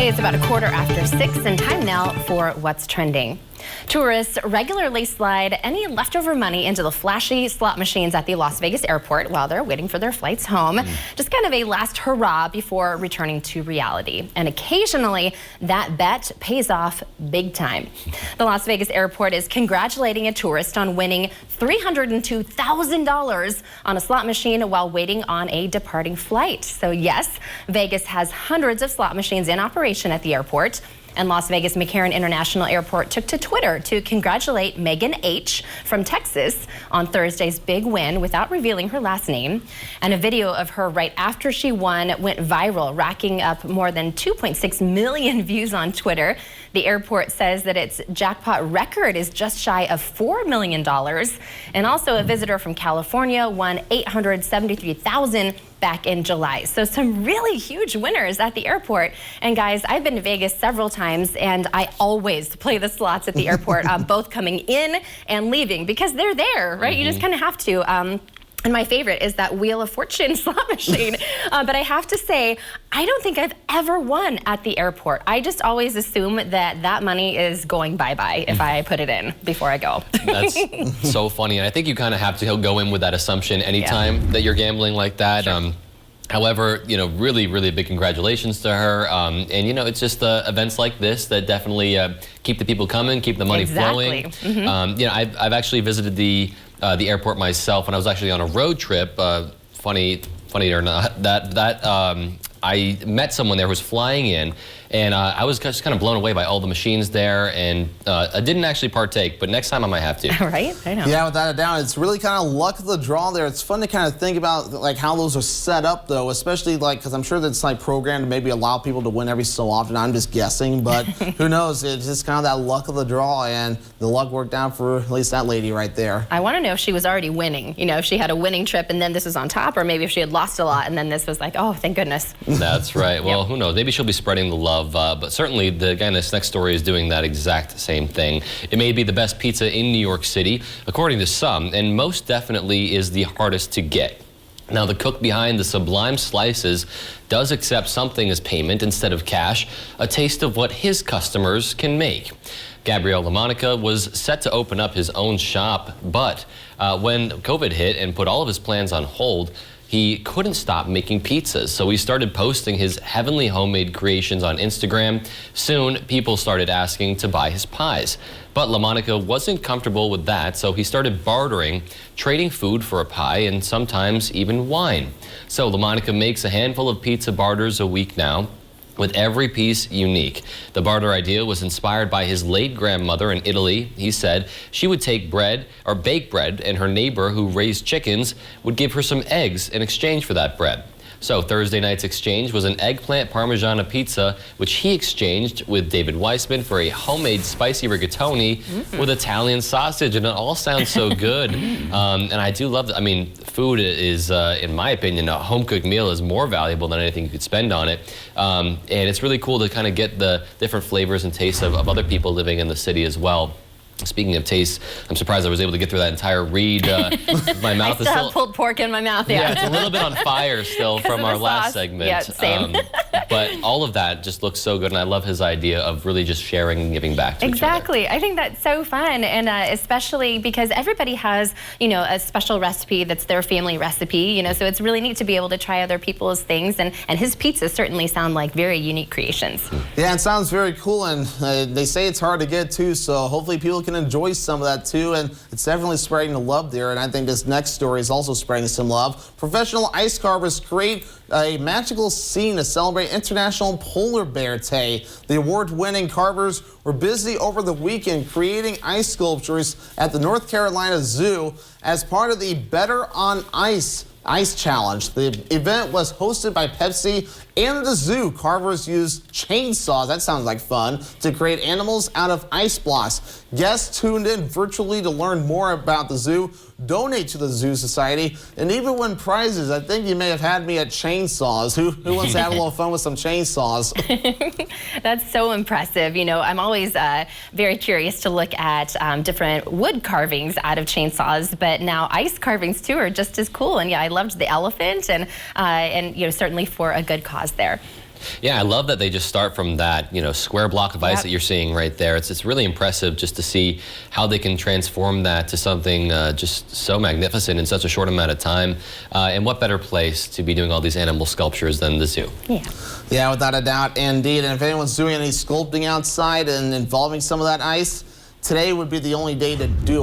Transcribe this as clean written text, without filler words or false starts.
Hey, it's about 6:15 and time now for What's Trending. Tourists regularly slide any leftover money into the flashy slot machines at the Las Vegas airport while they're waiting for their flights home. Just kind of a last hurrah before returning to reality. And occasionally, that bet pays off big time. The Las Vegas airport is congratulating a tourist on winning $302,000 on a slot machine while waiting on a departing flight. So yes, Vegas has hundreds of slot machines in operation at the airport. And Las Vegas McCarran International Airport took to Twitter to congratulate Megan H. from Texas on Thursday's big win without revealing her last name. And a video of her right after she won went viral, racking up more than 2.6 million views on Twitter. The airport says that its jackpot record is just shy of $4 million. And also a visitor from California won $873,000 back in July. So some really huge winners at the airport. And guys, I've been to Vegas several times and I always play the slots at the airport, both coming in and leaving because they're there, right? You just kind of have to. And my favorite is that Wheel of Fortune slot machine. But I have to say, I don't think I've ever won at the airport. I just always assume that that money is going bye-bye if I put it in before I go. That's so funny. And I think you kind of have to go in with that assumption anytime that you're gambling like that. Sure. However, you know, really, really big congratulations to her. And, you know, it's just events like this that definitely keep the people coming, keep the money flowing. You know, I've actually visited the airport myself when I was actually on a road trip. Funny or not, I met someone there who was flying in, and I was just kind of blown away by all the machines there, and I didn't actually partake, but next time I might have to. Right? I know. Yeah, without a doubt. It's really kind of luck of the draw there. It's fun to kind of think about like how those are set up, though, especially like because I'm sure that's like programmed to maybe allow people to win every so often. I'm just guessing, but who knows? It's just kind of that luck of the draw, and the luck worked out for at least that lady right there. I want to know if she was already winning. You know, if she had a winning trip and then this was on top, or maybe if she had lost a lot and then this was like, oh, thank goodness. That's right. Well, who knows? Maybe she'll be spreading the love, but certainly this next story is doing that exact same thing. It may be the best pizza in New York City, according to some, and most definitely is the hardest to get. Now, the cook behind the Sublime Slices does accept something as payment instead of cash, a taste of what his customers can make. Gabriel LaMonica was set to open up his own shop, but when COVID hit and put all of his plans on hold, he couldn't stop making pizzas, so he started posting his heavenly homemade creations on Instagram. Soon, people started asking to buy his pies. But LaMonica wasn't comfortable with that, so he started bartering, trading food for a pie, and sometimes even wine. So LaMonica makes a handful of pizza barters a week now, with every piece unique. The barter idea was inspired by his late grandmother in Italy. He said she would take bread or bake bread, and her neighbor who raised chickens would give her some eggs in exchange for that bread. So Thursday night's exchange was an eggplant parmigiana pizza, which he exchanged with David Weissman for a homemade spicy rigatoni with Italian sausage, and it all sounds so good. And I do love that. I mean, food is, in my opinion, a home-cooked meal is more valuable than anything you could spend on it. And it's really cool to kind of get the different flavors and tastes of other people living in the city as well. Speaking of taste, I'm surprised I was able to get through that entire read. My mouth is still pulled pork in my mouth. Yeah, it's a little bit on fire still from our last segment. Yeah, same. But all of that just looks so good, and I love his idea of really just sharing and giving back to each other. I think that's so fun, and especially because everybody has, you know, a special recipe that's their family recipe, you know, so it's really neat to be able to try other people's things, and his pizzas certainly sound like very unique creations. Yeah, it sounds very cool, and they say it's hard to get too, so hopefully people can enjoy some of that too, and it's definitely spreading the love there, and I think this next story is also spreading some love. Professional ice carvers create a magical scene to celebrate International Polar Bear Day. The award-winning carvers were busy over the weekend creating ice sculptures at the North Carolina Zoo as part of the Better on Ice Challenge. The event was hosted by Pepsi and the zoo. Carvers used chainsaws, that sounds like fun, to create animals out of ice blocks. Guests tuned in virtually to learn more about the zoo, donate to the Zoo Society, and even win prizes. I think you may have had me at chainsaws. Who wants to have a little fun with some chainsaws? That's so impressive. You know, I'm always very curious to look at different wood carvings out of chainsaws, but now ice carvings too are just as cool. And yeah, I loved the elephant, and you know, certainly for a good cause there. Yeah, I love that they just start from that, square block of ice Yep. that you're seeing right there. It's really impressive just to see how they can transform that to something just so magnificent in such a short amount of time. And what better place to be doing all these animal sculptures than the zoo? Yeah. Yeah, without a doubt, indeed. And if anyone's doing any sculpting outside and involving some of that ice, today would be the only day to do it.